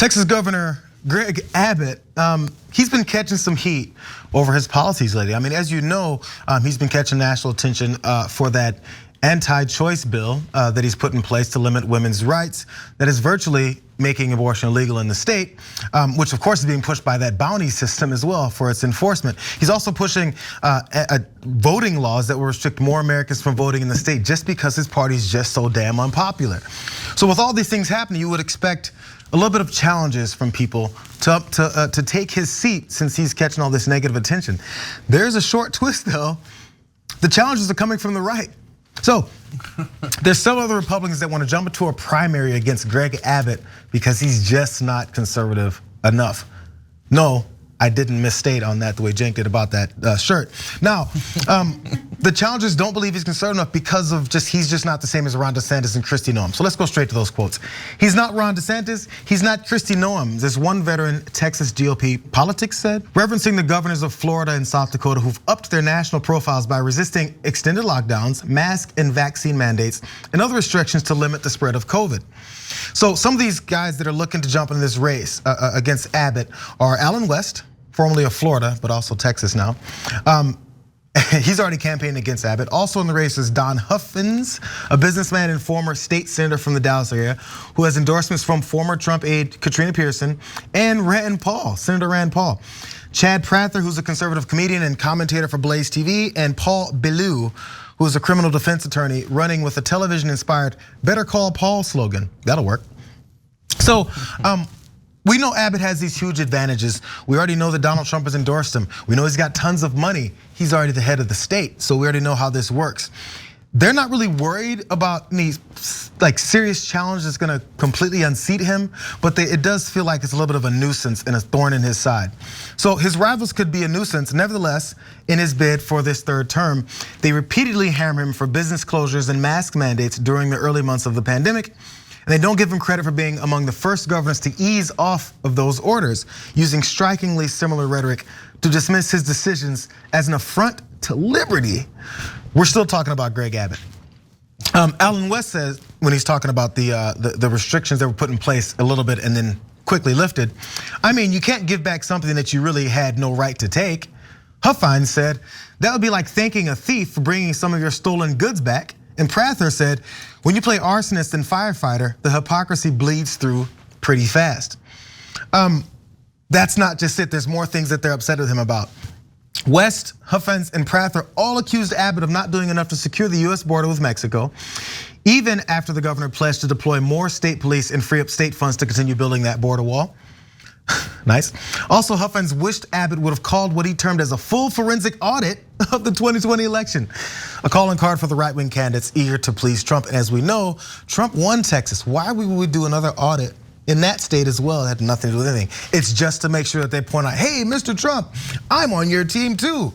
Texas Governor Greg Abbott, he's been catching some heat over his policies lately. I mean, as you know, he's been catching national attention for that anti-choice bill that he's put in place to limit women's rights that is virtually making abortion illegal in the state, which of course is being pushed by that bounty system as well for its enforcement. He's also pushing voting laws that will restrict more Americans from voting in the state just because his party is just so damn unpopular. So with all these things happening, you would expect a little bit of challenges from people to take his seat since he's catching all this negative attention. There's a short twist though. The challenges are coming from the right. So there's several other Republicans that want to jump into a primary against Greg Abbott because he's just not conservative enough. No, I didn't misstate on that the way Cenk did about that shirt. Now, the challengers don't believe he's conservative enough because of he's just not the same as Ron DeSantis and Kristi Noem. So let's go straight to those quotes. He's not Ron DeSantis, he's not Kristi Noem. This one veteran Texas GOP politics said, referencing the governors of Florida and South Dakota who've upped their national profiles by resisting extended lockdowns, mask and vaccine mandates, and other restrictions to limit the spread of COVID. So some of these guys that are looking to jump in this race against Abbott are Alan West, formerly of Florida, but also Texas now. He's already campaigned against Abbott. Also in the race is Don Huffins, a businessman and former state senator from the Dallas area, who has endorsements from former Trump aide Katrina Pearson and Senator Rand Paul. Chad Prather, who's a conservative comedian and commentator for Blaze TV, and Paul Bellew, who is a criminal defense attorney running with a television-inspired "Better Call Paul" slogan. That'll work. So, we know Abbott has these huge advantages. We already know that Donald Trump has endorsed him. We know he's got tons of money. He's already the head of the state, so we already know how this works. They're not really worried about any serious challenge that's gonna completely unseat him, but it does feel like it's a little bit of a nuisance and a thorn in his side. So his rivals could be a nuisance. Nevertheless, in his bid for this third term, they repeatedly hammer him for business closures and mask mandates during the early months of the pandemic. And they don't give him credit for being among the first governors to ease off of those orders, using strikingly similar rhetoric to dismiss his decisions as an affront to liberty. We're still talking about Greg Abbott. Alan West says, when he's talking about the restrictions that were put in place a little bit and then quickly lifted, I mean, you can't give back something that you really had no right to take. Huffines said, that would be like thanking a thief for bringing some of your stolen goods back. And Prather said, when you play arsonist and firefighter, the hypocrisy bleeds through pretty fast. That's not just it, there's more things that they're upset with him about. West, Huffines, and Prather all accused Abbott of not doing enough to secure the US border with Mexico, even after the governor pledged to deploy more state police and free up state funds to continue building that border wall. Nice. Also, Huffines wished Abbott would have called what he termed as a full forensic audit of the 2020 election. A calling card for the right-wing candidates eager to please Trump. And as we know, Trump won Texas. Why would we do another audit in that state as well? It had nothing to do with anything. It's just to make sure that they point out, hey, Mr. Trump, I'm on your team too.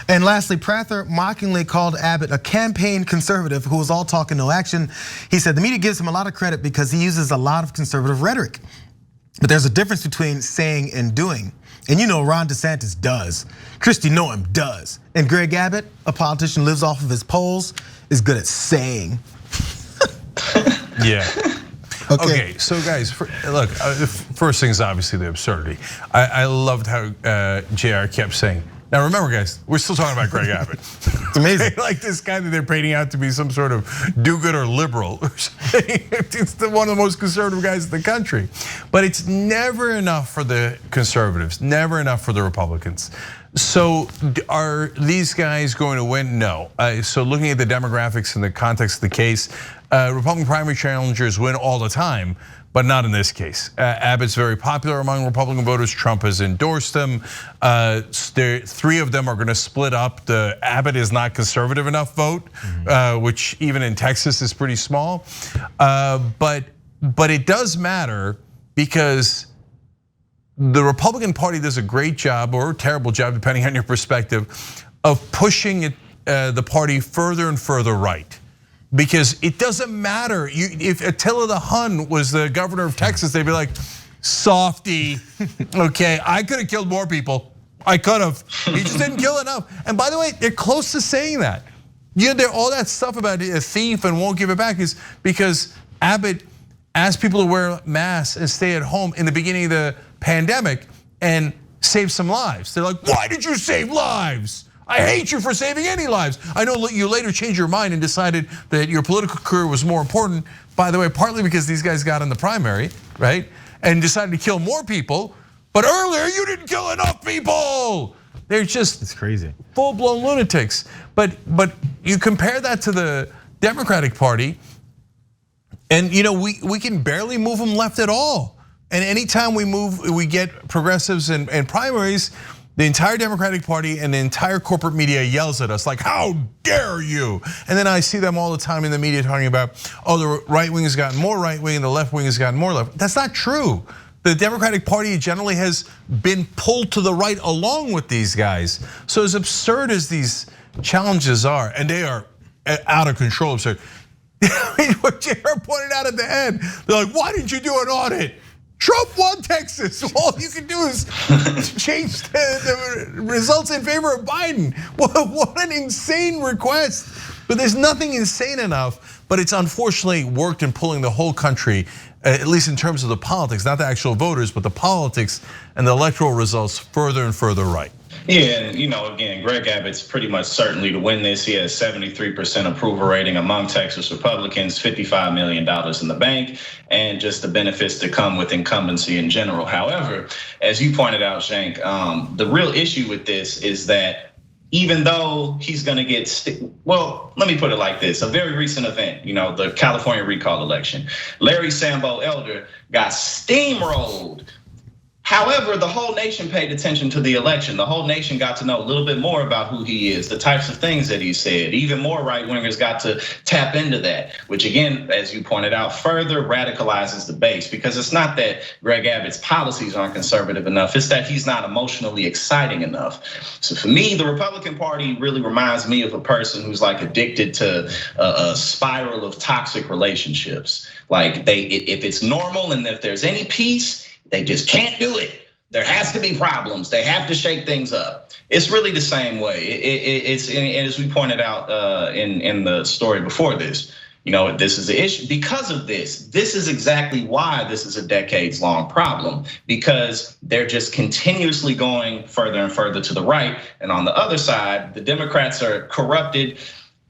And lastly, Prather mockingly called Abbott a campaign conservative who was all talk and no action. He said the media gives him a lot of credit because he uses a lot of conservative rhetoric. But there's a difference between saying and doing. And you know Ron DeSantis does, Kristi Noem does. And Greg Abbott, a politician lives off of his polls, is good at saying. Yeah. Okay, so guys, look, first thing is obviously the absurdity. I loved how JR kept saying, now remember guys, we're still talking about Greg Abbott. It's amazing. Like this guy that they're painting out to be some sort of do-gooder liberal. It's one of the most conservative guys in the country. But it's never enough for the conservatives, never enough for the Republicans. So are these guys going to win? No. So looking at the demographics in the context of the case, Republican primary challengers win all the time, but not in this case. Abbott's very popular among Republican voters. Trump has endorsed him. Three of them are gonna split up the Abbott is not conservative enough vote, which even in Texas is pretty small. But it does matter because the Republican Party does a great job or a terrible job, depending on your perspective, of pushing the party further and further right. Because it doesn't matter, if Attila the Hun was the governor of Texas, they'd be like, softy, okay, I could have killed more people. I could have, he just didn't kill enough. And by the way, they're close to saying that. All that stuff about a thief and won't give it back is because Abbott asked people to wear masks and stay at home in the beginning of the pandemic and save some lives. They're like, why did you save lives? I hate you for saving any lives. I know you later changed your mind and decided that your political career was more important, by the way, partly because these guys got in the primary, right? And decided to kill more people, but earlier you didn't kill enough people. They're just it's crazy. Full-blown lunatics. But you compare that to the Democratic Party, and we can barely move them left at all. And anytime we get progressives and primaries, the entire Democratic Party and the entire corporate media yells at us like, how dare you? And then I see them all the time in the media talking about, oh, the right wing has gotten more right wing and the left wing has gotten more left. That's not true. The Democratic Party generally has been pulled to the right along with these guys. So as absurd as these challenges are, and they are out of control absurd. What JR pointed out at the end, they're like, why didn't you do an audit? Trump won Texas. All you can do is change the results in favor of Biden. What an insane request. But there's nothing insane enough, but it's unfortunately worked in pulling the whole country, at least in terms of the politics, not the actual voters, but the politics and the electoral results further and further right. Yeah, and again, Greg Abbott's pretty much certainly to win this. He has 73% approval rating among Texas Republicans, $55 million in the bank, and just the benefits to come with incumbency in general. However, as you pointed out, Cenk, the real issue with this is that even though he's going to get, well, let me put it like this. A very recent event, the California recall election. Larry Sambo Elder got steamrolled. However, the whole nation paid attention to the election. The whole nation got to know a little bit more about who he is, the types of things that he said. Even more right-wingers got to tap into that, which again, as you pointed out, further radicalizes the base, because it's not that Greg Abbott's policies aren't conservative enough, it's that he's not emotionally exciting enough. So for me, the Republican Party really reminds me of a person who's like addicted to a spiral of toxic relationships. Like if it's normal and if there's any peace, they just can't do it. There has to be problems. They have to shake things up. It's really the same way. It's as we pointed out in the story before this. This is the issue because of this. This is exactly why this is a decades-long problem, because they're just continuously going further and further to the right. And on the other side, the Democrats are corrupted.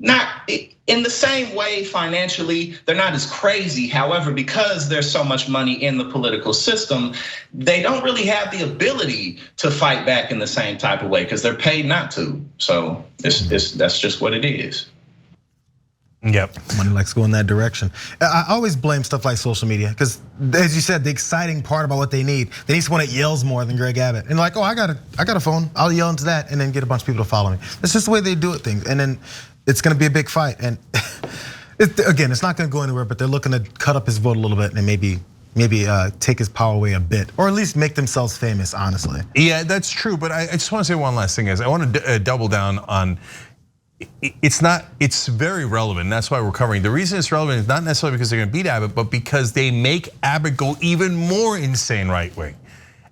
Not in the same way financially, they're not as crazy. However, because there's so much money in the political system, they don't really have the ability to fight back in the same type of way because they're paid not to. So that's just what it is. Yep, money likes to go in that direction. I always blame stuff like social media because, as you said, the exciting part about what they need someone that yells more than Greg Abbott. And like, oh, I got a phone, I'll yell into that, and then get a bunch of people to follow me. That's just the way they do it things, and then it's going to be a big fight. And again, it's not going to go anywhere. But they're looking to cut up his vote a little bit and maybe take his power away a bit, or at least make themselves famous. Honestly, yeah, that's true. But I just want to say one last thing, guys. I want to double down on. It's very relevant. And that's why we're covering. The reason it's relevant is not necessarily because they're going to beat Abbott, but because they make Abbott go even more insane right wing.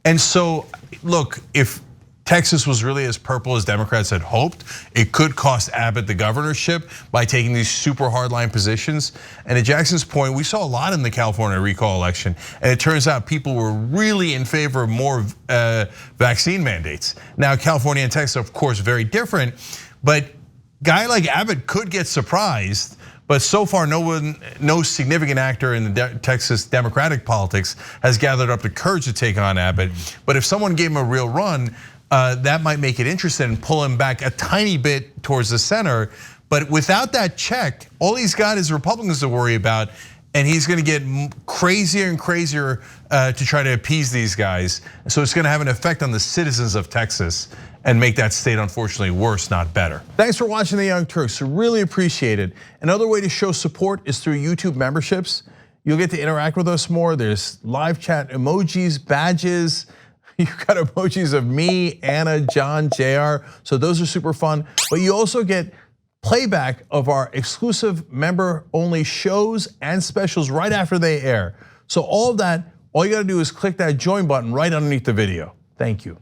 And so, look, if Texas was really as purple as Democrats had hoped, it could cost Abbott the governorship by taking these super hardline positions. And at Jackson's point, we saw a lot in the California recall election. And it turns out people were really in favor of more vaccine mandates. Now, California and Texas, of course, very different, but guy like Abbott could get surprised. But so far, no significant actor in the Texas Democratic politics has gathered up the courage to take on Abbott. But if someone gave him a real run, that might make it interesting and pull him back a tiny bit towards the center. But without that check, all he's got is Republicans to worry about. And he's going to get crazier and crazier to try to appease these guys. So it's going to have an effect on the citizens of Texas and make that state, unfortunately, worse, not better. Thanks for watching The Young Turks. Really appreciate it. Another way to show support is through YouTube memberships. You'll get to interact with us more. There's live chat emojis, badges. You've got emojis of me, Anna, John, JR. So those are super fun. But you also get playback of our exclusive member-only shows and specials right after they air. So all of that, all you gotta do is click that join button right underneath the video. Thank you.